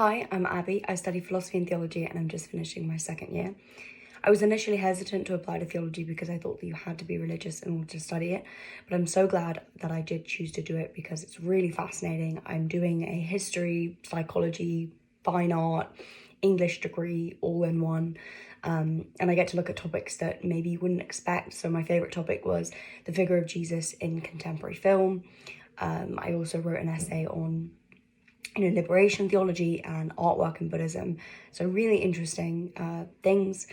Hi, I'm Abby. I study philosophy and theology and I'm just finishing my second year. I was initially hesitant to apply to theology because I thought that you had to be religious in order to study it, but I'm so glad that I did choose to do it because it's really fascinating. I'm doing a history, psychology, fine art, English degree all in one. And I get to look at topics that maybe you wouldn't expect. So my favourite topic was the figure of Jesus in contemporary film. I also wrote an essay on liberation theology and artwork in Buddhism. So really interesting things.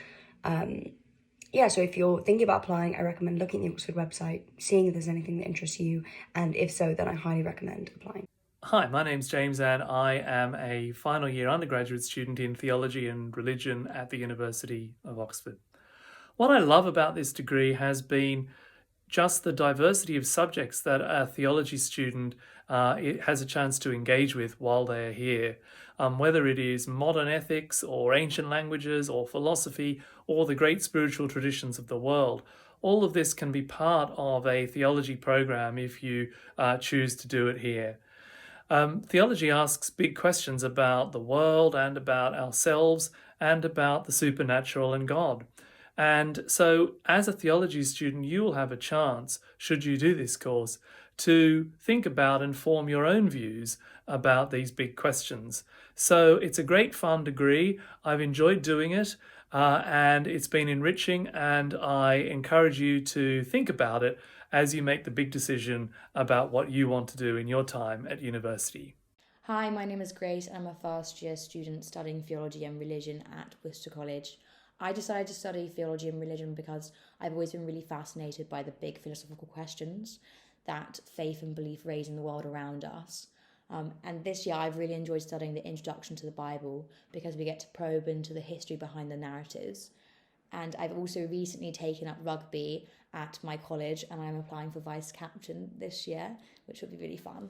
So if you're thinking about applying, I recommend looking at the Oxford website, seeing if there's anything that interests you, and if so, then I highly recommend applying. Hi, my name's James and I am a final year undergraduate student in theology and religion at the University of Oxford. What I love about this degree has been just the diversity of subjects that a theology student it has a chance to engage with while they're here. Whether it is modern ethics or ancient languages or philosophy or the great spiritual traditions of the world, all of this can be part of a theology program if you choose to do it here. Theology asks big questions about the world and about ourselves and about the supernatural and God. And so, as a theology student, you will have a chance, should you do this course, to think about and form your own views about these big questions. So, it's a great fun degree. I've enjoyed doing it, and it's been enriching, and I encourage you to think about it as you make the big decision about what you want to do in your time at university. Hi, my name is Grace and I'm a first year student studying theology and religion at Worcester College. I decided to study theology and religion because I've always been really fascinated by the big philosophical questions that faith and belief raise in the world around us. And this year I've really enjoyed studying the introduction to the Bible because we get to probe into the history behind the narratives. And I've also recently taken up rugby at my college and I'm applying for vice captain this year, which will be really fun.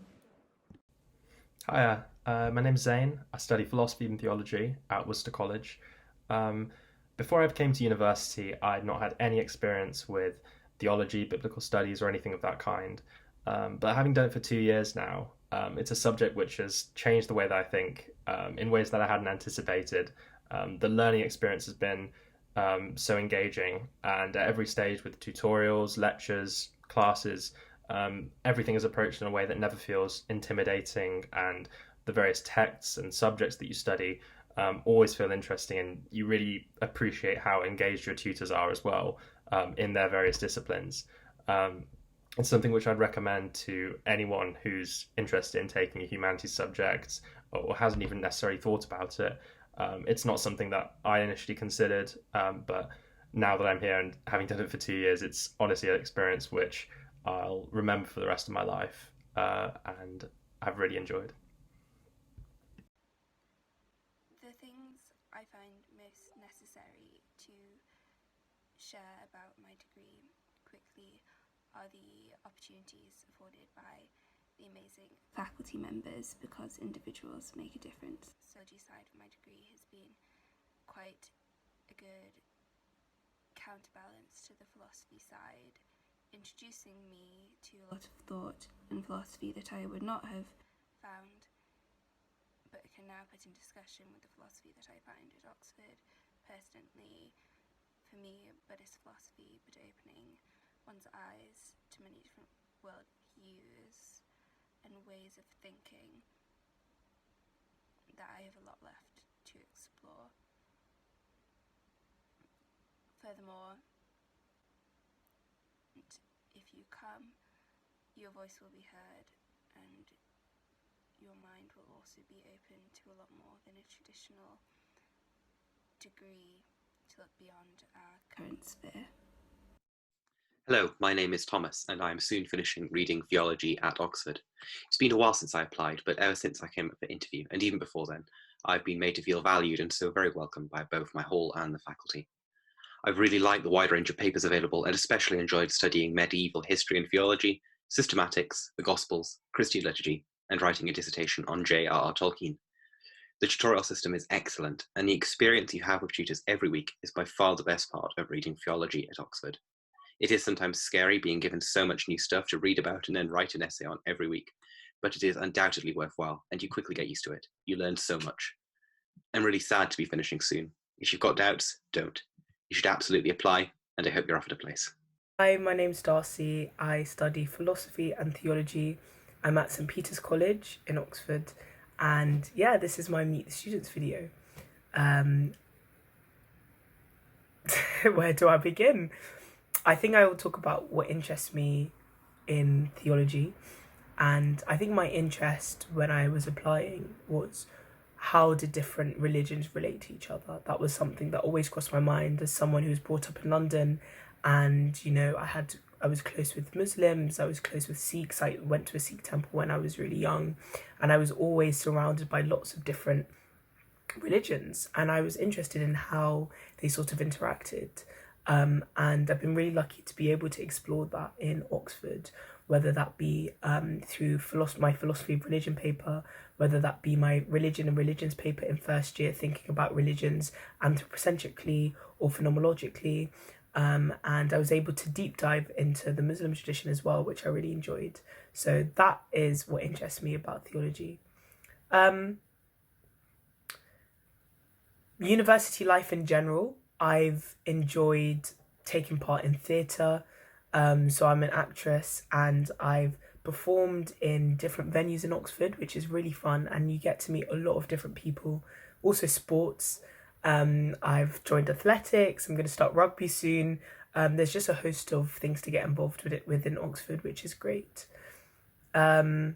Hiya, my name's Zane. I study philosophy and theology at Worcester College. Before I came to university, I'd not had any experience with theology, biblical studies, or anything of that kind. But having done it for 2 years now, it's a subject which has changed the way that I think in ways that I hadn't anticipated. The learning experience has been so engaging, and at every stage with tutorials, lectures, classes, everything is approached in a way that never feels intimidating, and the various texts and subjects that you study always feel interesting, and you really appreciate how engaged your tutors are as well in their various disciplines. It's something which I'd recommend to anyone who's interested in taking a humanities subject or hasn't even necessarily thought about it. It's not something that I initially considered, but now that I'm here and having done it for 2 years, it's honestly an experience which I'll remember for the rest of my life, and I've really enjoyed. The things I find most necessary to share about my degree quickly are the opportunities afforded by the amazing faculty members, because individuals make a difference. The sociology side of my degree has been quite a good counterbalance to the philosophy side, introducing me to a lot of thought and philosophy that I would not have found, but can now put in discussion with the philosophy that I find at Oxford. Personally, for me, Buddhist philosophy, but opening one's eyes to many different world views and ways of thinking, that I have a lot left to explore. Furthermore, if you come, your voice will be heard and your mind will also be open to a lot more than a traditional degree to look beyond our current sphere. Hello, my name is Thomas and I am soon finishing reading theology at Oxford. It's been a while since I applied, but ever since I came up for interview, and even before then, I've been made to feel valued and so very welcomed by both my hall and the faculty. I've really liked the wide range of papers available and especially enjoyed studying medieval history and theology, systematics, the Gospels, Christian liturgy, and writing a dissertation on J.R.R. Tolkien. The tutorial system is excellent, and the experience you have with tutors every week is by far the best part of reading theology at Oxford. It is sometimes scary being given so much new stuff to read about and then write an essay on every week, but it is undoubtedly worthwhile, and you quickly get used to it. You learn so much. I'm really sad to be finishing soon. If you've got doubts, don't. You should absolutely apply, and I hope you're offered a place. Hi, my name's Darcy. I study philosophy and theology. I'm at St Peter's College in Oxford, and yeah, this is my Meet the Students video. Where do I begin? I think I will talk about what interests me in theology, and I think my interest when I was applying was how did different religions relate to each other. That was something that always crossed my mind as someone who was brought up in London, and you know, I was close with Muslims, I was close with Sikhs. I went to a Sikh temple when I was really young, and I was always surrounded by lots of different religions, and I was interested in how they sort of interacted. And I've been really lucky to be able to explore that in Oxford, whether that be through my philosophy of religion paper, whether that be my religion and religions paper in first year, thinking about religions anthropocentrically or phenomenologically. And I was able to deep dive into the Muslim tradition as well, which I really enjoyed. So that is what interests me about theology. University life in general, I've enjoyed taking part in theatre. So I'm an actress, and I've performed in different venues in Oxford, which is really fun, and you get to meet a lot of different people. Also sports. I've joined athletics. I'm going to start rugby soon. There's just a host of things to get involved with it within Oxford, which is great. In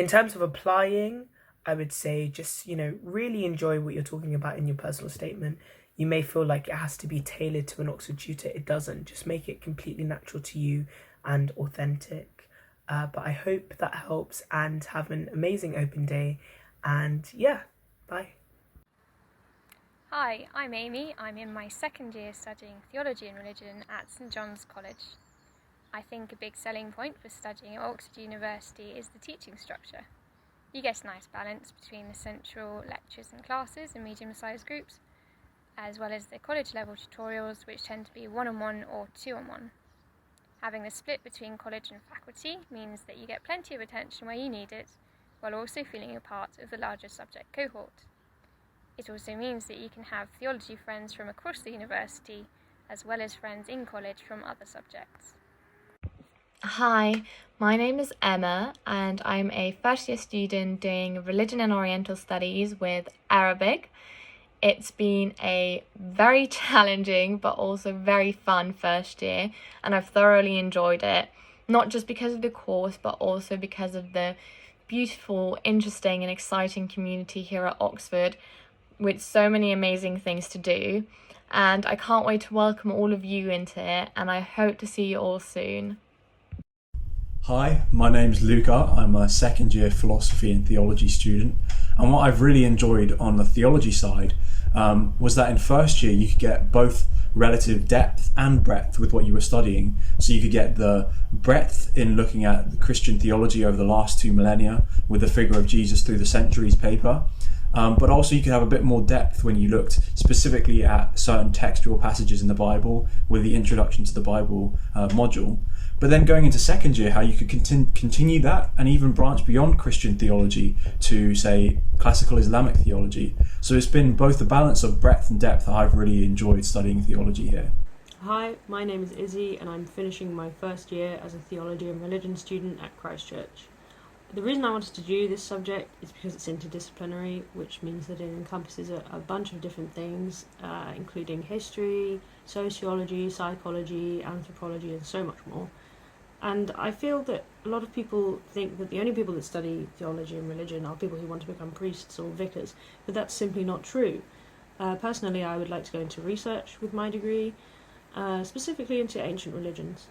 terms of applying, I would say just, you know, really enjoy what you're talking about in your personal statement. You may feel like it has to be tailored to an Oxford tutor. It doesn't. Just make it completely natural to you and authentic. But I hope that helps, and have an amazing open day. And yeah, bye. Hi, I'm Amy. I'm in my second year studying theology and religion at St John's College. I think a big selling point for studying at Oxford University is the teaching structure. You get a nice balance between the central lectures and classes in medium-sized groups, as well as the college-level tutorials, which tend to be one-on-one or two-on-one. Having the split between college and faculty means that you get plenty of attention where you need it, while also feeling a part of the larger subject cohort. It also means that you can have theology friends from across the university, as well as friends in college from other subjects. Hi, my name is Emma, and I'm a first year student doing Religion and Oriental Studies with Arabic. It's been a very challenging but also very fun first year, and I've thoroughly enjoyed it, not just because of the course but also because of the beautiful, interesting and exciting community here at Oxford, with so many amazing things to do. And I can't wait to welcome all of you into it, and I hope to see you all soon. Hi, my name's Luca. I'm a second year philosophy and theology student, and what I've really enjoyed on the theology side was that in first year you could get both relative depth and breadth with what you were studying. So you could get the breadth in looking at the Christian theology over the last 2 millennia with the figure of Jesus through the centuries paper. But also you could have a bit more depth when you looked specifically at certain textual passages in the Bible with the Introduction to the Bible module. But then going into second year, how you could continue that and even branch beyond Christian theology to, say, classical Islamic theology. So it's been both a balance of breadth and depth that I've really enjoyed studying theology here. Hi, my name is Izzy, and I'm finishing my first year as a theology and religion student at Christ Church. The reason I wanted to do this subject is because it's interdisciplinary, which means that it encompasses a bunch of different things, including history, sociology, psychology, anthropology, and so much more. And I feel that a lot of people think that the only people that study theology and religion are people who want to become priests or vicars, but that's simply not true. Personally, I would like to go into research with my degree, specifically into ancient religions.